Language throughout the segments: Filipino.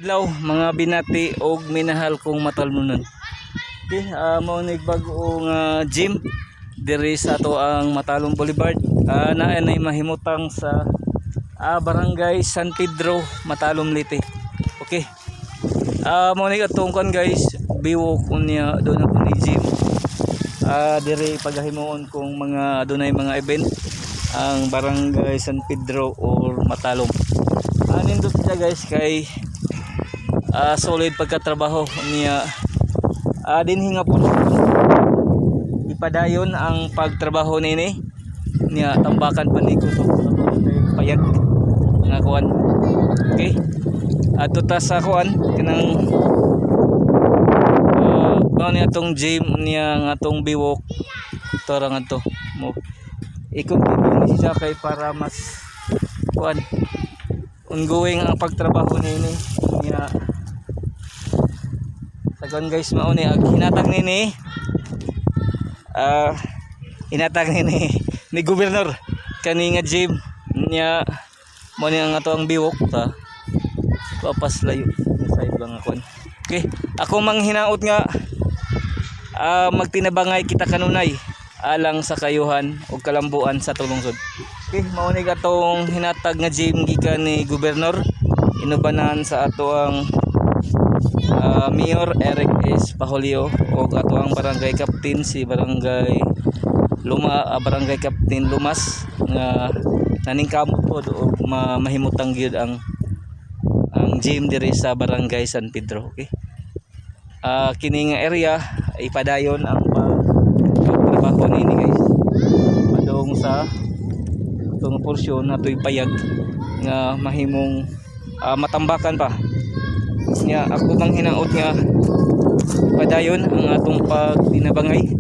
Adlaw mga binati og minahal kong matalnunan. Okay, mao ni bag-ong gym diri sa ato ang Matalom Boulevard. Naa nay mahimutang sa Barangay San Pedro, Matalom Leyte. Okay. Mao ni atong kon guys, biwok unya do na kun gym. Diri pagahimuon kong mga adunay mga event ang Barangay San Pedro or Matalom. Nindot siya guys kay solid pagkatrabaho niya. Dinhi nga po ipadayon ang pagtrabaho nini niya, tambakan pa ni kusog payag nga kuan. Okay, ato ta sa kuan kanang ni atong gym niya nga atong biwok torang ato mo i-continue ni siya kay para mas kuan ongoing ang pagtrabaho nini niya. Sagon guys, mao ni ag hinatag nini hinatag nini ni gobernador kani nga gym niya. Mao ni ang ato ang biwok ta papas layo side lang ako. Okay, ako mang hinaot nga magtinabangay kita kanunay alang sa kayuhan o kalambuan sa tulungsod. Okay, mao ni atong hinatag nga gym gikan ni gobernador inubanan sa ato ang Mayor Eric S. Pahulio o ato ang barangay captain si Barangay Captain Lumas nga naningkamot pod o mahimutang gyud ang gym diri sa Barangay San Pedro. Okay, kini nga area ipadayon ang pagtrabaho nini guys padung sa itong porsyon na ito'y payag nga mahimong matambakan pa niya. Ako bang hinaot nga padayon ang atong pagtinabangay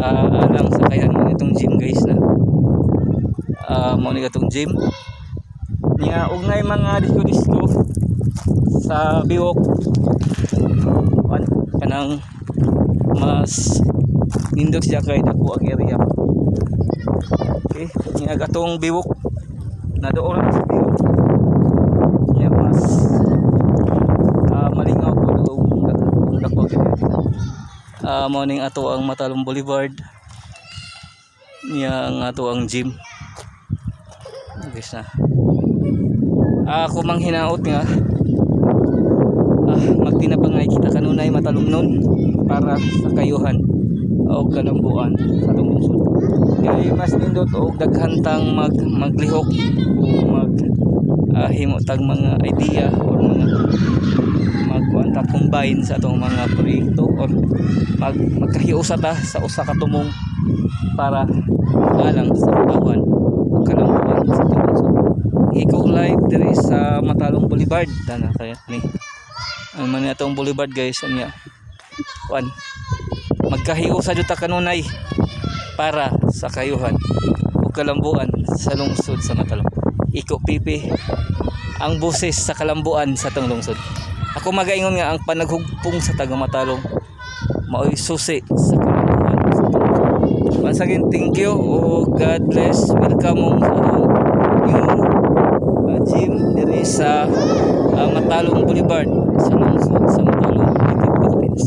alang sa kayan mo itong gym guys na mao ni atong gym niya. Og nay mga disco sa biwok kanang mas nindot siya kay dako ang area. Okay, niya atong biwok na doon sa biwok niya mas malingaw po doon dako. Mao ning ato ang Matalom Boulevard niya ang ato ang gym guys na. Ako mang hinaot nga magtinabangay kita kanunay matalumnon para sa kayuhan o kalambuan sa atong lungsod. Kaya mas nindot og daghantang maglihok o himutag mga idea or mga magkuanta combine sa atong mga proyekto or magkahiusa ta sa usa ka tumong para alang sa katawan o kalambuan sa atong lungsod. Iko live diri sa Matalom Boulevard dana kaya ni ang man atong boulevard guys anya kuan magkahiusa jud ta kanunay para sa kayuhan ug kalambuan sa lungsod sa Matalom. Iko pipi ang boses sa kalambuan sa atong lungsod. Ako magaingon nga ang panaghugpong sa taga Matalom maoy susi sa kalambuan sa atong lungsod. Once again, thank you o God bless. Welcome sa new gym diri sa Matalom Boulevard sa lungsod sa Matalom, Philippines.